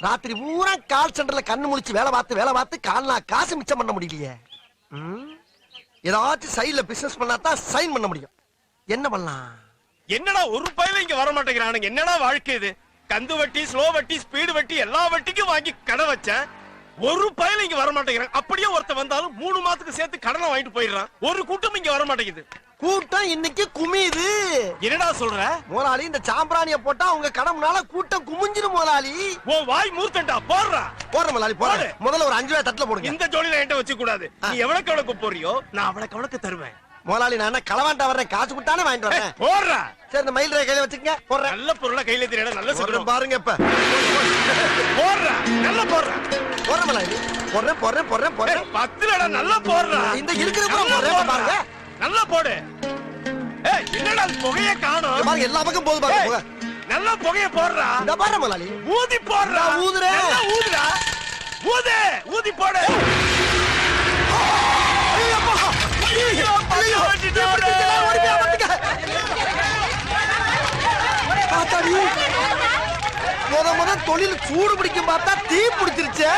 ராத்திரி பூரா கால் சென்டர்ல கண்ணு முழிச்சு வேலை பார்த்து கால்னா காசு மிச்சம் பண்ண முடியலையே. ஏதாச்சும் சைடுல பிசினஸ் பண்ணாதான் சைன் பண்ண முடியும். என்ன பண்ணலாம்? என்னடா ஒரு பையில இங்க வர மாட்டேங்கிறானுங்க. என்னடா வாழ்க்கை இது? கந்து வட்டி, ஸ்லோ வட்டி, ஸ்பீடு வட்டி எல்லா வட்டிக்கும் வாங்கி கடை வச்சேன். ஒரு பையில இங்க வர மாட்டேங்கிறான். அப்படியே ஒருத்த வந்தாலும் 3 மாசத்துக்கு சேர்த்து கடனை வாங்கிட்டு போயிடுறான். ஒரு கூட்டம் இங்க வர மாட்டேங்குது. கூட்டம் இன்னைக்கு குமியுது. என்னடா சொல்ற? முதலாளி இந்த சாம்பிராணிய போட்டா உங்க கடமுனால கூட்டம் குமிஞ்சிரும் முதலாளி. ஓ வாய் மூர்த்தண்டா. போடுறா. போடுற முதலாளி போடு. முதல்ல ஒரு 5 ரூபாய் தட்டுல போடுங்க. இந்த ஜோலில என்கிட்ட வச்சு கூடாது. நீ எவ்வளவுக்கு போறியோ நான் அவ்வளவுக்கு தருவேன். முதலாளி நான் என்ன களவாண்டா வர்றேன், காசு கொடுத்தானே வாங்கிட்டு வரேன். போடுறா. சரி இந்த மயில் ரேகை கையில வச்சுக்கங்க. போடுறேன். நல்ல பொருளை கையில தெரியடா. நல்ல சொல்றேன் பாருங்க. இப்ப போடுறா. நல்லா போடுறா. போடுற முதலாளி. போடுறேன். 10 லடா. நல்லா போடுறா. இந்த இருக்கிற போடுறேன் பாருங்க. நல்லா போடு. ஏய் என்னடா புகைய காணோம்? பாருங்க எல்லா பக்கம் போகுது பாருங்க. நல்லா புகைய போடுறா. இந்த பாருங்க முதலாளி. ஊதி போடுறா. ஊதுறேன். நல்லா ஊதுடா. ஊதி போடு. முத தொழில் சூடு பிடிக்கும் பார்த்தா தீ பிடிச்சிருச்சு.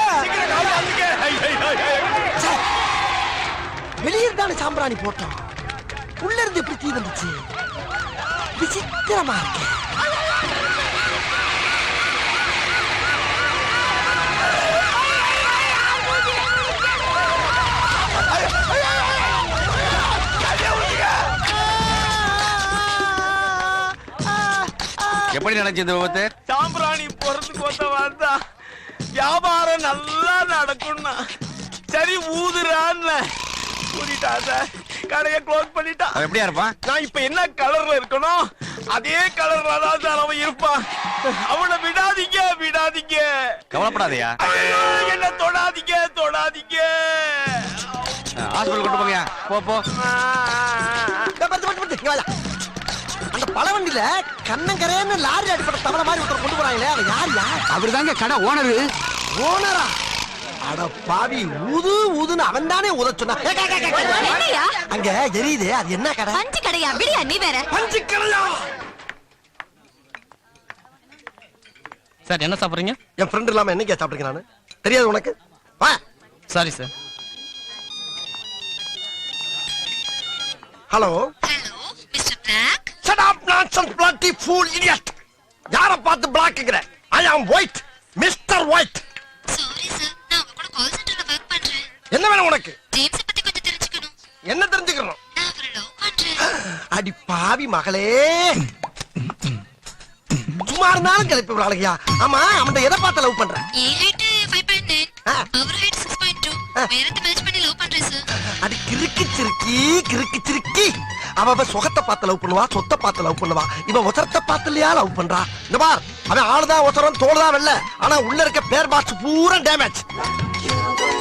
வெளியிருந்தானே சாம்பிராணி போட்டோம். உள்ள இருந்து எப்படி தீ வந்துச்சு? விசித்திரமா இருக்கு. எப்படி நடந்துச்சு இந்த விபத்து? சாம்பிராணி போறதுக்கு வந்தா வியாபாரம் நல்லா நடக்கும்னா சரி ஊதுறான்னு ஊதிட்டாத. கடையை க்ளோஸ் பண்ணிட்டா. எப்படியா இருப்பான்? நான் இப்ப என்ன கலர்ல இருக்கணும் அதே கலர்ல தான் அவன் இருப்பான். அவனை விடாதீங்க. கவலைப்படாதயா. என்ன தொடாதீங்க. ஹாஸ்பிடல் கொண்டு போங்க. போ. அந்த பழவண்டியில கண்ணங்கரைன்னு லாரி அடிப்பட்ட தவளை மாதிரி ஒருத்தர் கொண்டு போறாங்களே, அவன் யார்? அவர்தாங்க கடை ஓனரு. ஓனரா? அட பாவி, ஊதுன்னு அவன் தானே ஊத சொன்னா. அங்க எரியுது, அது என்ன கடை? பஞ்சு கடையா? விடியா நீ வேற. பஞ்சு கடையா? சார் என்ன சாப்பிடுறீங்க? என் ஃப்ரெண்ட் இல்லாம என்னைக்கு சாப்பிடுறீங்க? நானு தெரியாது உனக்கு? வா. Sorry sir. Hello mister black. Shut up nonsense bloody fool idiot. யார பார்த்து பிளாக்ங்கற? I am white, Mr. White. Sorry sir, நான் உங்க கூட கால் சென்டர்ல வர்க் பண்றேன். என்ன வேணும் உனக்கு? ஜேம்ஸ் பத்தி கொஞ்சம் தெரிஞ்சுக்கணும். என்ன தெரிஞ்சுக்கணும்? நான் அவரை லவ் பண்றேன். அடி பாவி மகளே, சும்மா இருந்தாலும் கிளப்பி விடுறாளுயா. ஆமா, அவன் எதை பார்த்து லவ் பண்ற? ஏ ஹைட் 5.9, அவர் ஹைட் 6.2. வேறத்தை மேட்ச் பண்ணி லவ் பண்றேன் சார். அடி கிறுக்கு சிறுக்கி. அவ சுகத்தை பார்த்து லவ் பண்ணுவா, சொத்தை பார்த்து லவ் பண்ணுவா. இவன் ஒசரத்தை பார்த்துலையா லவ் பண்றா? இந்த பார், அவன் ஆளுதான் ஒசரம், தோளுதான் வெள்ள, ஆனா உள்ள இருக்க பேர் பாக்ஸ் பூரா டேமேஜ்.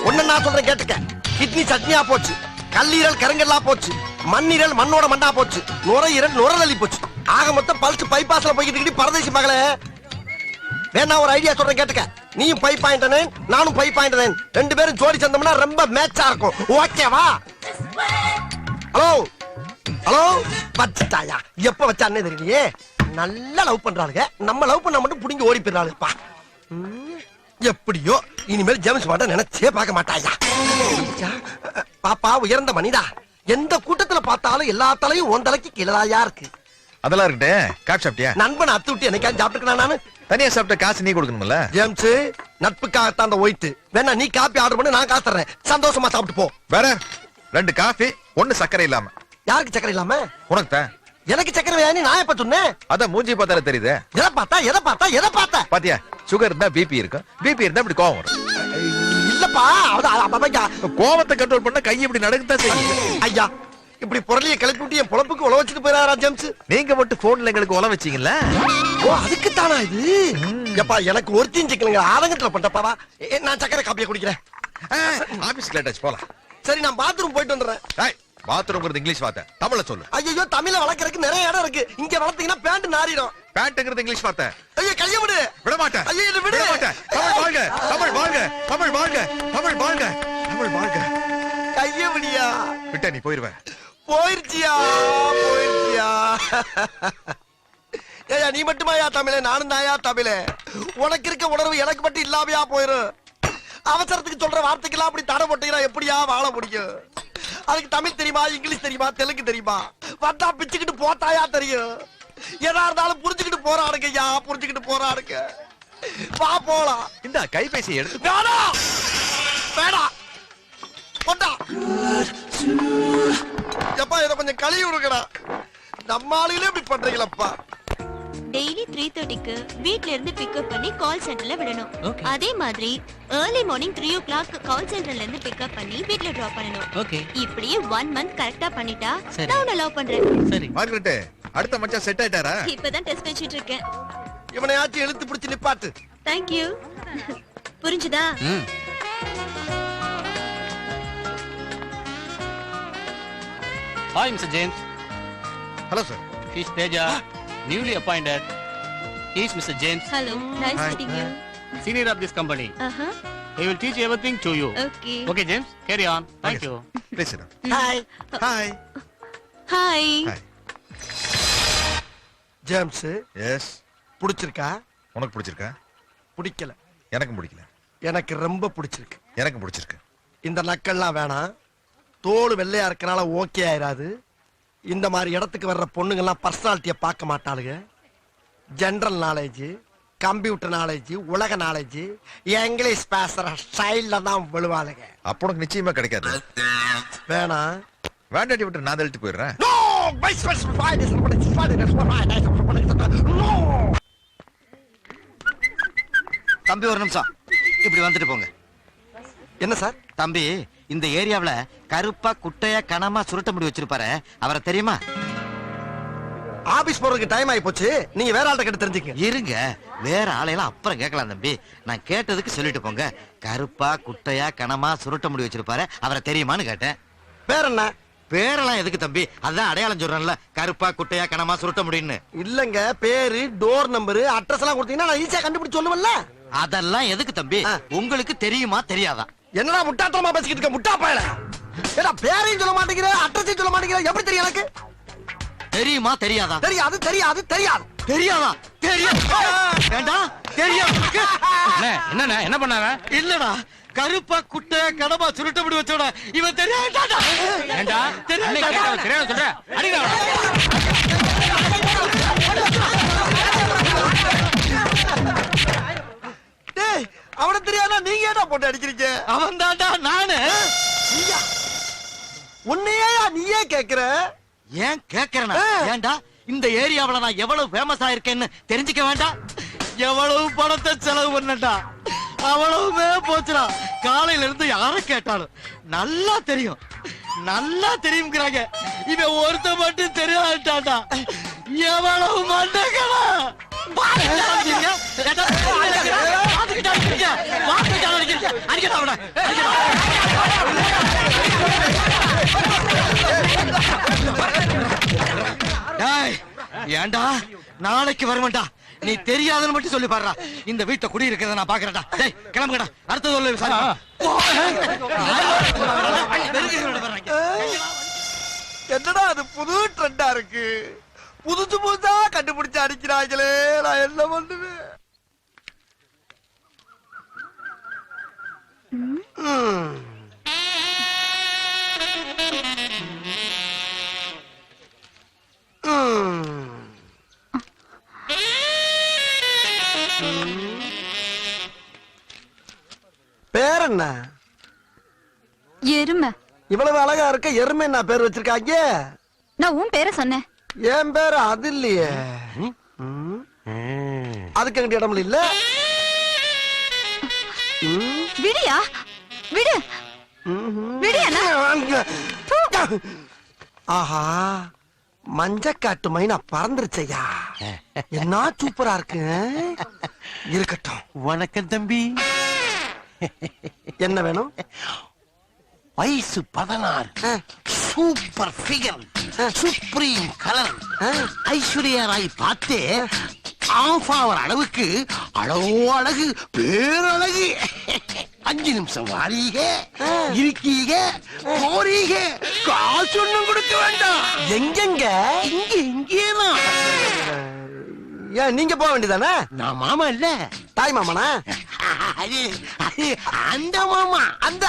ஒண்ணு நான் சொல்றேன் கேட்டுக்க. கிட்னி சட்னியா போச்சு, கல்லீரல் கருங்கல்லா போச்சு, மண்ணீரல் மண்ணோட மண்ணா போச்சு, நுரையீரல் நுரதள்ளி போச்சு. ஆக மொத்தம் பல்ஸ் பைபாஸ்ல போய்கிட்டு பரதேசி மகளே. வேணா ஒரு ஐடியா சொல்றேன் கேட்டுக்க. நீயும் 5.9, நானும் 5.9, 2 பேரும் ஜோடி சேர்ந்தோம்னா ரொம்ப மேட்சா இருக்கும். ஓகேவா? ஹலோ வச்சுட்டாயா? எப்ப வச்சானே தெரியலையே. நல்லா லவ் பண்றாளுங்க, நம்ம லவ் பண்ண மட்டும் புடிங்கி ஓடி போயிடறாளுப்பா. எப்படியோ இனிமேல் ஜேம்ஸ் பாட்ட நினைச்சே பார்க்க மாட்டாயா. பாப்பா உயர்ந்த மனிதா, எந்த கூட்டத்துல பார்த்தாலும் எல்லா தலையும் உன் தலைக்கு கீழதாயா இருக்கு. அதெல்லாம் இருக்கட்டே. காப்பி சாப்பிட்டியா? நண்பன் அத்து விட்டு என்னைக்காவது சாப்பிட்டுக்கணும். நானு தனியா சாப்பிட்ட காசு நீ கொடுக்கணும்ல. ஜேம்ஸ், நட்புக்காகத்தான் அந்த ஒயிட். வேணா நீ காப்பி ஆர்டர் பண்ணி நான் காசு தர்றேன். சந்தோஷமா சாப்பிட்டு போ. வேற 2 காஃபி, 1 சக்கரை இல்லாம. யாருக்கு சக்கரை இல்லாம? உனக்கு தான். எனக்கு சக்கரை வேணா நான் எப்ப சொன்னேன்? அதான் மூஞ்சி பார்த்தாலே தெரியுது. எதை பார்த்தா? பாத்தியா, சுகர் இருந்தா பிபி இருக்கும், பிபி இருந்தா இப்படி கோவம் வரும். இல்லப்பா, கோவத்தை கண்ட்ரோல் பண்ண கை இப்படி நடக்கத்தான் செய்யும். ஐயா, இப்படி பொருளிய கிளப்பி விட்டு என் பொழப்புக்கு உழ வச்சுட்டு போயிடாரா ஜேம்ஸ்? நீங்க மட்டும் போன்ல எங்களுக்கு உழ வச்சீங்கல்ல. ஓ, அதுக்கு தானா இது? எப்பா, எனக்கு ஒருத்தையும் சிக்கலுங்க ஆரங்கத்துல பண்றப்பாவா. நான் சக்கரை காப்பியை குடிக்கிறேன். ஆபீஸ்க்கு லேட் ஆச்சு, போலாம். சரி, நான் பாத்ரூம் போயிட்டு வந்துடுறேன். பாத்ரூம்ங்கிறது இங்கிலீஷ் வார்த்தை, தமிழ்ல சொல்லு. ஐயோ, தமிழ்ல வளர்க்கறதுக்கு நிறைய இடம் இருக்கு. இங்க வளர்த்தீங்கன்னா பேண்ட் நாரிடும். பேண்ட்ங்கிறது இங்கிலீஷ் வார்த்தை. ஐயோ, கைய விடு. விட மாட்டேன். ஐயோ, இத விடு. விட மாட்டேன். தமிழ் வாழ்க, தமிழ் வாழ்க, தமிழ் வாழ்க, தமிழ் வாழ்க, தமிழ் வாழ்க. கைய விடியா. விட்ட நீ போயிருவேன். போயிருச்சியா. ஏயா, நீ மட்டும் விடுமாயா தமிழே, நானும் தாயா தமிழே. உனக்கு இருக்க உணர்வு எனக்கு மட்டும் இல்லாமையா போயிரும். அவசரத்துக்கு சொல்ற வார்த்தைக்கெல்லாம் அப்படி தடை போட்டீங்கன்னா எப்படியா வாழ முடியும்? அதுக்கு தமிழ் தெரியுமா, இங்கிலீஷ் தெரியுமா, தெலுங்கு தெரியுமா? வந்தா பிச்சுக்கிட்டு போட்டாயா தெரியும். எதா இருந்தாலும் புரிஞ்சுக்கிட்டு போறானுங்க ஐயா, புரிஞ்சுக்கிட்டு போறானுங்க. வா போலாம். இந்த கைபேசி எடுத்து வேணாம் வேணாம் போட்டா. எப்பா இதை கொஞ்சம் கழுவி விடுங்கடா. நம்ம ஆளுகளே இப்படி பண்றீங்களப்பா. டெய்லி 3:30க்கு வீட்ல இருந்து பிக்கப் பண்ணி கால் சென்டர்ல விடணும். Okay. அதே மாதிரி ஏர்லி மார்னிங் 3 o'clock கால் சென்டர்ல இருந்து பிக்கப் பண்ணி வீட்ல டிராப் பண்ணணும். ஓகே இப்படியே 1 month கரெக்டா பண்ணிட்டா சரி. நான் உன்னை லவ் பண்றேன். சரி மார்கரெட், அடுத்த மச்சான் செட் ஆயிட்டாரா? இப்பதான் டெஸ்ட் வச்சிட்டு இருக்கேன். இவனையாச்சும் இழுத்து பிடிச்சு நிப்பாட்டு. Thank you. புரிஞ்சுதா? ம். Hi mister James. Hello sir. He's Teja, newly appointed. He's Mr. James, hello, nice Hi. Meeting you. senior of this company. ஆஹா. He will teach everything to you. Okay. Okay, James, carry on. Thank you. Please sit. Hi hi. Hi. Hi. James, yes. பிடிச்சிருக்கா? உனக்கு பிடிச்சிருக்கா? பிடிக்கல. எனக்கும் பிடிக்கல. எனக்கு ரொம்ப பிடிச்சிருக்கு. எனக்கும் பிடிச்சிருக்கு. இந்த நக்கல்லாம் வேணாம். தோல் வெள்ளையா இருக்கனால ஓகே ஆயிராது. இந்த மாதிரி இடத்துக்கு வர்ற பொண்ணுங்கெல்லாம் பர்சனாலிட்டியை பார்க்க மாட்டாளுங்க. ஜெனரல் நாலேஜ், கம்ப்யூட்டர் நாலேஜ், உலக நாலேஜ், இங்கிலீஷ் பேசுற ஸ்டைல்ல தான் விழுவாளுங்க. அப்போ உனக்கு நிச்சயமா கிடைக்காது. வேணாம். வேண்டாட்டி விட்டு நான் தள்ளிட்டு போயிடுறேன். No! No! தம்பி ஒரு நிமிஷம் இப்படி வந்துட்டு போங்க. என்ன சார்? தம்பி, இந்த ஏரியாவுல கருப்பா குட்டையா கனமா சுருட்ட முடி வச்சிருப்பாரு, அவரை தெரியுமா? ஆபீஸ் போறதுக்கு டைம் ஆகி போச்சு. நீங்க வேற ஆள்கிட்ட கேட்டு தெரிஞ்சுக்க. இருங்க, வேற ஆளையெல்லாம் அப்புறம் கேட்கலாம் தம்பி. நான் கேட்டதுக்கு சொல்லிட்டு போங்க. கருப்பா குட்டையா கனமா சுருட்ட முடி வச்சிருப்பாரு, அவரை தெரியுமான்னு கேட்டேன். வேற என்ன? பேரெல்லாம் எதுக்கு தம்பி? அதான் அடையாளம் சொல்றேன்ல, கருப்பா குட்டையா கனமா சுருட்ட முடின்னு. இல்லங்க, பேரு, டோர் நம்பர், அட்ரஸ் எல்லாம் கொடுத்தீங்கன்னா நான் ஈஸியா கண்டுபிடிச்சு சொல்லுவேன்ல. அதெல்லாம் எதுக்கு தம்பி? உங்களுக்கு தெரியுமா தெரியாதா? என்னடா முட்டாத்தனமா பேசிக்கிட்டு இருக்க முட்டா பயல? ஏடா பேரையும் சொல்ல மாட்டேங்கிற, அட்ரஸையும் சொல்ல மாட்டேங்கிற, எப்படி தெரியும் எனக்கு? தெரியுமா தெரியாதா? தெரியாது தெரியாது தெரியாது. தெரியாதா? தெரியும். வேண்டாம், தெரியும். அண்ணே, என்னண்ணே என்ன பண்ணாங்க? இல்லடா, கருப்பா குட்டையா கனமா சுருட்ட முடி வச்சோட இவன் தெரியாதா? ஏண்டா அண்ணே கேட்டா தெரியாது சொல்ற? அடிடா அவனை. டேய், அவன தெரியாதா நீங்க ஏடா போட்டு அடிக்கிறீங்க? அவன் தாண்டா நானு. நீயா? உன்னையா நீயே கேக்குற? ஏன் கேக்குறேனா? ஏண்டா இந்த ஏரியாவுல நான் எவ்வளவு ஃபேமஸ் ஆயிருக்கேன்னு தெரிஞ்சுக்க வேண்டாம்? எவ்வளவு பணத்தை செலவு பண்ணட்டா, அவ்வளவுமே போச்சுடா. காலையில இருந்து யார கேட்டாலும் நல்லா தெரியும் நல்லா தெரியுங்கிறாங்க. இவன் ஒருத்த மட்டும் தெரியாட்டாண்டா. எவ்வளவு மண்டகடா. ஏண்டா நாளைக்கு வருவேன்டா. நீ தெரியாதுன்னு மட்டும் சொல்லி பாருடா. இந்த வீட்டை குடி இருக்கிறத நான் பாக்குறேன்டா. டேய் கிளம்புங்கடா, அடுத்த சொல்லு. என்னடா அது புது ட்ரெண்டா இருக்கு? புதுசு புதுசா கண்டுபிடிச்சு அடிக்கிறாங்களே, நான் என்ன பண்ணுவேன்? பேர் என்ன? எருமை. இவ்வளவு அழகா இருக்க எருமை என்ன பேர் வச்சிருக்காங்க? நான் உன் பேரை சொன்னேன். என் பேரு அது இல்லையே. அதுக்கு எங்கிட்ட இடம் இல்ல. விடியா விடு விடியா. ஆஹா, மஞ்சக்காட்டு மைனா பறந்துருச்சையா. என்ன சூப்பரா இருக்கு. இருக்கட்டும். வணக்கம் தம்பி. என்ன வேணும்? வயசு 16, super figure, supreme colour, Aishwarya Rai பார்த்தே ஆஃப் ஆவர் அளவுக்கு அழகோ அழகு, பேரழகு. 5 நிமிஷம் வாரீக, இருக்கீக, போறீக, காசு ஒண்ணும் கொடுக்க வேண்டாம். எங்கெங்க? இங்கேதான். ஏன் நீங்க போக வேண்டியதானே? நான் மாமா இல்ல, தாய் மாமனா? அது அது அந்த மாமா. அந்த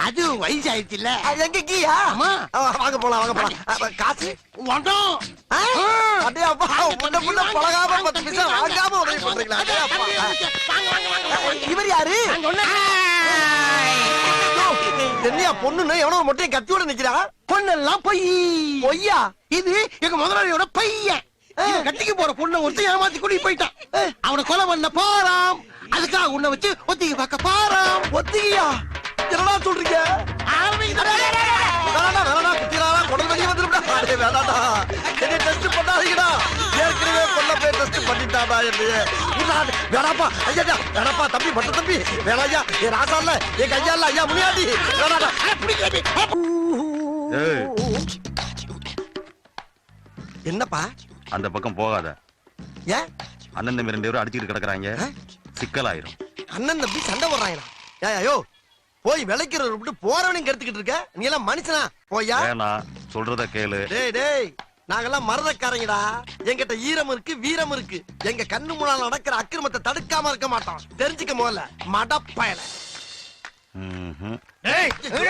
அது வயசாயிடுச்சு இல்ல. எங்க கீயா? ஆமா. வாங்க போலாம் வாங்க போலாம். காசு வந்தோம். அடே அப்பா, முன்ன முன்ன பழகாம 10 பைசா வாங்காம உதவி பண்றீங்களா? அடே அப்பா. இவர் யாரு? என்னையா பொண்ணுன்னு எவனோ ஒரு மொட்டையை கத்தியோட நிக்கிறா? பொண்ணெல்லாம் பொய். பொய்யா? இது எங்க முதலாளியோட பையன். இவன் கட்டிக்கு போற பொண்ணை ஒருத்தன் ஏமாத்தி கூட்டிட்டு போயிட்டான். அவனை கொலை பண்ண போறான். அதுக்காக உன்னை வச்சு ஒத்திகை பார்க்க போறான். ஒத்திகையா? என்னடா சொல்றீங்க? வேணாடா வேணாடா, குத்திராடா, குடல் வெளியே வந்துருடா. அடே வேணாடா, என்னை டெஸ்ட் பண்ணாதீங்கடா. ஏற்கனவே கொல்ல போய் டெஸ்ட் பண்ணிட்டாடா என்னைய. வேணாப்பா ஐயா, வேணாப்பா தம்பி, பட்ட தம்பி வேணா ஐயா. என் ராசா இல்ல, என் கையா இல்ல ஐயா, முனியாண்டி வேணாடா. ஏய், என்னப்பா? அந்த பக்கம் போகாத. ஏன்? அண்ணன் தம்பி 2 பேரும் அடிச்சுட்டு கிடக்குறாங்க, சிக்கலாயிரும். அண்ணன் தம்பி சண்டை போடுறாங்களா? ஏயோ போய் விளைக்கிறத விட்டு போறவனையும் கெடுத்துக்கிட்டு இருக்க. நீ எல்லாம் மனுஷனா? போயா. வேணா, சொல்றத கேளு. டேய் டேய், நாங்கெல்லாம் மரதக்காரங்கடா. என்கிட்ட ஈரம் இருக்கு, வீரம் இருக்கு. எங்க கண்ணு முன்னால நடக்கிற அக்கிரமத்தை தடுக்காம இருக்க மாட்டோம். தெரிஞ்சுக்க முதல்ல மடப்பயல. ம்ஹும். ஒரு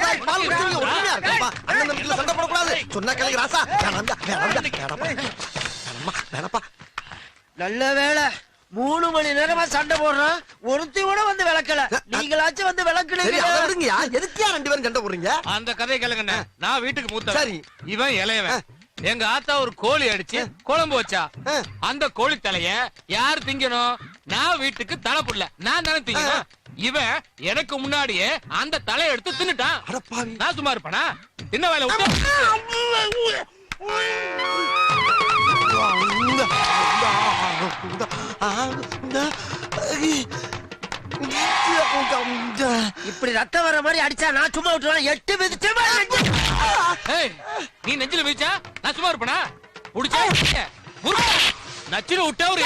நாள் பால் குடிச்சீங்க, ஒற்றுமையா இருக்கப்பா. அண்ணன் தம்பிக்குள்ள சண்டை போடக்கூடாது. சொன்னா கேளுங்க ராசா. வேணாப்பா. நல்ல வேளை 3 மணி நேரமா சண்டை போடுறோம், ஒருத்தி கூட வந்து விளக்கல. நீங்களாச்சும் வந்து சரி, விளக்குனீங்க. அதை விடுங்கயா. எதுக்கியா 2 பேரும் சண்டை போடுறீங்க? அந்த கதையை கேளுங்கண்ணே. நான் வீட்டுக்கு மூத்த, சரி. இவன் இளையவன். எங்க ஆத்தா ஒரு கோழி அடிச்சு குழம்பு வச்சா. அந்த கோழி தலைய யார் திங்கணும்? நான் வீட்டுக்கு தலை புள்ள, நான் தானே திங்கணும். இவன் எனக்கு முன்னாடியே அந்த தலையை எடுத்து தின்னுட்டான். அடப்பாவி. நான் சும்மா இருப்பேனா? தின்ன வேலை விட்டு இப்படி ரத்தம் வர மாதிரி அடிச்சா நான் சும்மா விட்டுருவேன். 8 மிதிச்சு ஏய், நீ நெஞ்சில மிதிச்சா நான் சும்மா இருப்பேனா? புடிச்சா நச்சில விட்டா ஒரு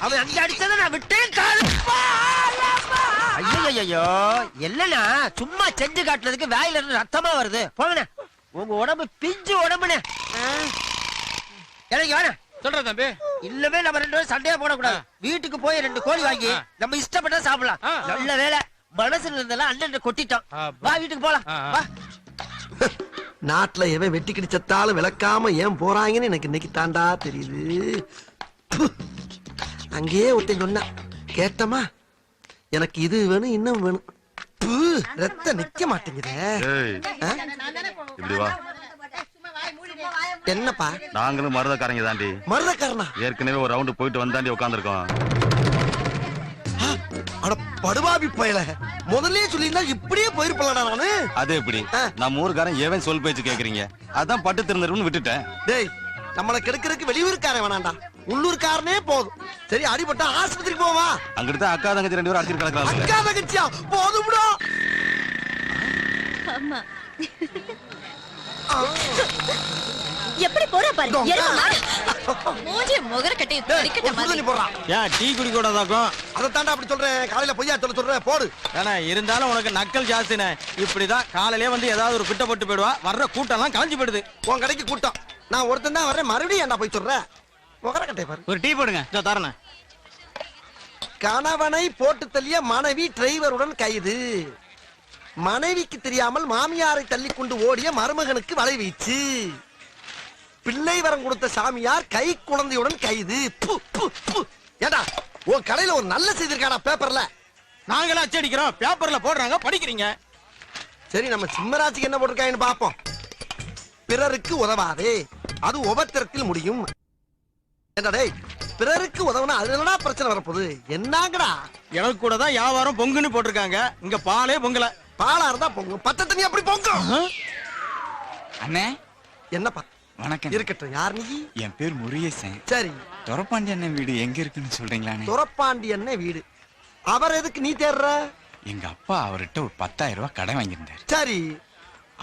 அவன் அங்க அடிச்சத நான் விட்டேன். கால் ஐயோ இல்லனா சும்மா செஞ்சு காட்டுறதுக்கு வாயில இருந்து ரத்தமா வருது. போங்கண்ணே, உங்க உடம்பு பிஞ்சு உடம்புனே. எனக்கு வேணா சொல்ற தம்பி. இல்லவே நம்ம 2 பேரும் சண்டையா போடக்கூடாது. வீட்டுக்கு போய் 2 கோழி வாங்கி நம்ம இஷ்டப்பட்டா சாப்பிடலாம். நல்ல வேலை மனசுல இருந்தெல்லாம் அண்ணன் கொட்டிட்டோம். வா வீட்டுக்கு போலாம். வா. நாட்டுல எவன் வெட்டி கிடிச்சத்தாலும் விளக்காம ஏன் போறாங்கன்னு எனக்கு இன்னைக்கு தாண்டா தெரியுது. அங்கேயே ஒருத்தன் சொன்னா கேட்டமா, எனக்கு இது வேணும் இன்னும் வேணும். ரத்த நிக்க மாட்டேங்குதே. ஏய், இப்படி வா. என்னப்பா? நாங்களும் மருதக்காரங்க தாண்டி. மருதக்காரனா? ஏற்கனவே ஒரு ரவுண்டு போயிட்டு வந்தாண்டி உட்காந்துருக்கோம். அட படுபாவி பயல, முதல்ல சொல்லிருந்தா இப்படியே போயிருப்பலடா நானு. அது எப்படி? நம்ம ஊருக்காரன் ஏவன் சொல் பேச்சு கேக்குறீங்க, அதான் பட்டு திறந்துருன்னு விட்டுட்டேன். டேய், நம்மள கெடுக்கிறதுக்கு வெளியூர்காரன் வேணாண்டா, உள்ளூர்காரனே போதும். சரி, அடிபட்டா ஆஸ்பத்திரிக்கு போவா. அங்கிட்டு தான் அக்கா தங்கச்சி 2 பேரும் அடிச்சிட்டு கிடக்குறாங்க. அக்கா தங்கச்சியா? போதும்டா. ஆமா. எப்படி போற பாரு. மூஞ்சி முகர கட்டி கறிக்கட்ட மாதிரி. போறான். ஏன் டீ குடி கூடாதாக்கும்? அத தாண்டா அப்படி சொல்றேன். காலையில பொய்யா சொல்றேன். போடு. ஏன்னா இருந்தாலும் உனக்கு நக்கல் ஜாஸ்தினே. இப்படிதான் காலையிலே வந்து ஏதாவது ஒரு பிட்ட போட்டு போயிடுவா. வர்ற கூட்டம் எல்லாம் காஞ்சி போயிடுது. உன் கடைக்கு கூட்டம். நான் ஒருத்தன் தான் வர்றேன். மறுபடியும் ஏன்டா போய் சொல்ற? முகர கட்டை பாரு. ஒரு டீ போடுங்க. தரண கணவனை போட்டு தள்ளிய மனைவி டிரைவருடன் கைது. மனைவிக்கு தெரியாமல் மாமியாரை தள்ளி கொண்டு ஓடிய மருமகனுக்கு வலை வீச்சு. பிள்ளை வரம் கொடுத்த சாமியார் கை குழந்தையுடன் கைது. ஏண்டா உன் கடையில ஒரு நல்ல செய்தி இருக்காடா பேப்பர்ல? நாங்களா அச்சடிக்கிறோம், பேப்பர்ல போடுறாங்க, படிக்கிறீங்க. சரி, நம்ம சிம்மராஜுக்கு என்ன போட்டிருக்காங்கன்னு பாப்போம். பிறருக்கு உதவாதே, அது உபத்திரத்தில் முடியும். ஏண்டா டேய், பிறருக்கு உதவுனா அது என்னடா பிரச்சனை வரப்போகுது? என்னங்கடா? எனக்கு கூட தான் வியாபாரம் பொங்குன்னு போட்டிருக்காங்க. இங்க பாலே பொங்கல. பாலா இருந்தா பொங்கும், பத்த தண்ணி அப்படி பொங்கும். அண்ணே என்னப்பா? வணக்கம். இருக்கட்டும். யார் நீ? என் பேர் முருகேசன். சரி, தொரப்பாண்டி அண்ணன் வீடு எங்க இருக்குன்னு சொல்றீங்களாண்ணே? துரப்பாண்டி என்ன வீடு? அவர் எதுக்கு நீ தேடுற? எங்க அப்பா அவர்கிட்ட ஒரு 10,000 ரூபாய் கடன் வாங்கியிருந்தாரு. சரி,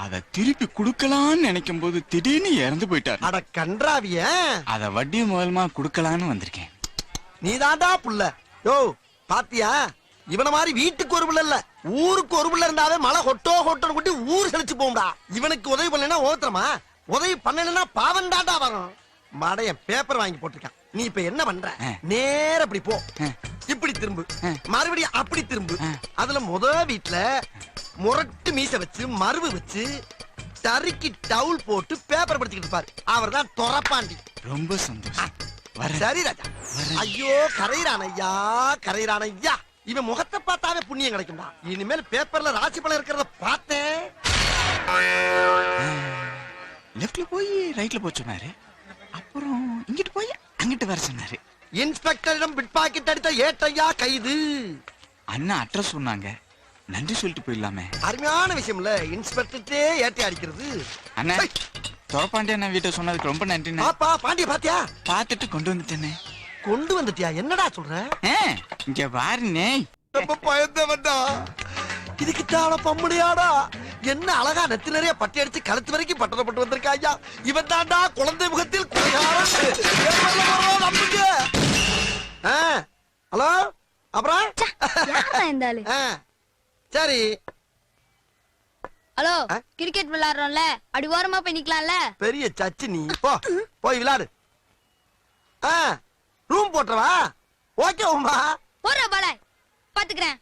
அத திருப்பி குடுக்கலாம்னு நினைக்கும் போது திடீர்னு இறந்து போயிட்டாரு. அட கன்றாவிய, அத வட்டி முதலமா குடுக்கலான்னு வந்திருக்கேன். நீ தாண்டா புள்ள. யோ பாத்தியா, இவன மாதிரி வீட்டுக்கு ஒரு புள்ள இல்ல, ஊருக்கு ஒரு புள்ள இருந்தாவே மழை கொட்டோ கொட்டோன்னு கொட்டி ஊர் செழிச்சு போகும்டா. இவனுக்கு உதவி பண்ணலன்னா ஓத்துறமா? உதவி பண்ணலன்னா பாவம் தாண்டா வரும். மடையன் பேப்பர் வாங்கி போட்டிருக்கான். நீ இப்ப என்ன பண்ற? நேரா இப்படி போ, இப்படி திரும்பு, மறுபடியும் அப்படி திரும்பு. அதுல முத வீட்ல முரட்டு மீச வச்சு மருவு வச்சு தறிக்கு டவுல் போட்டு பேப்பர் படிச்சுக்கிட்டு இருப்பாரு. அவர் தான் தொரப்பாண்டி. ரொம்ப சந்தோஷம். சரி ராஜா. ஐயோ கரையிறான் ஐயா, கரையிறான் ஐயா. இவன் முகத்தை பார்த்தாவே புண்ணியம் கிடைக்கும்டா. இனிமேல் பேப்பர்ல ராசி பலன் இருக்கிறத பார்த்தேன். லெஃப்ட்ல போய் ரைட்ல போய் சொன்னாரு. அப்புறம் இங்கிட்டு போய் அங்கிட்டு வர சொன்னாரு. இன்ஸ்பெக்டரிடம் பிட் பாக்கெட் அடித்த ஏட்டையா கைது. அண்ணா அட்ரஸ் சொன்னாங்க, நன்றி சொல்லிட்டு போயிடலாமே. அருமையான விஷயம் இல்ல இன்ஸ்பெக்டர்ட்டே ஏட்டை அடிக்கிறது. அண்ணா தொரப்பாண்டி அண்ணா வீட்டை சொன்னதுக்கு ரொம்ப நன்றி. பாப்பா பாண்டிய பாத்தியா? பார்த்துட்டு கொண்டு வந்துட்டேனே. கொண்டு வந்துட்டியா? என்னடா சொல்ற? இங்க பாருனே. ரொம்ப பயந்தவன்டா. இதுக்கிட்டால பம்முடியாடா. என்ன அழகா நெத்தி நிறைய பட்டி அடிச்சு கழுத்து வரைக்கும் பட்டணப்பட்டு வந்திருக்கா ஐயா. இவன் தாண்டா குழந்தை முகத்தில் ஹலோ. அப்புறம் சரி. ஹலோ, கிரிக்கெட் விளையாடுறோம்ல, அடி ஓரமா போய் நிக்கலாம்ல. பெரிய சச்சி நீ போ, போய் விளையாடு. ரூம் போட்டவா? ஓகே உமா. போற பால பாத்துக்கிறேன்.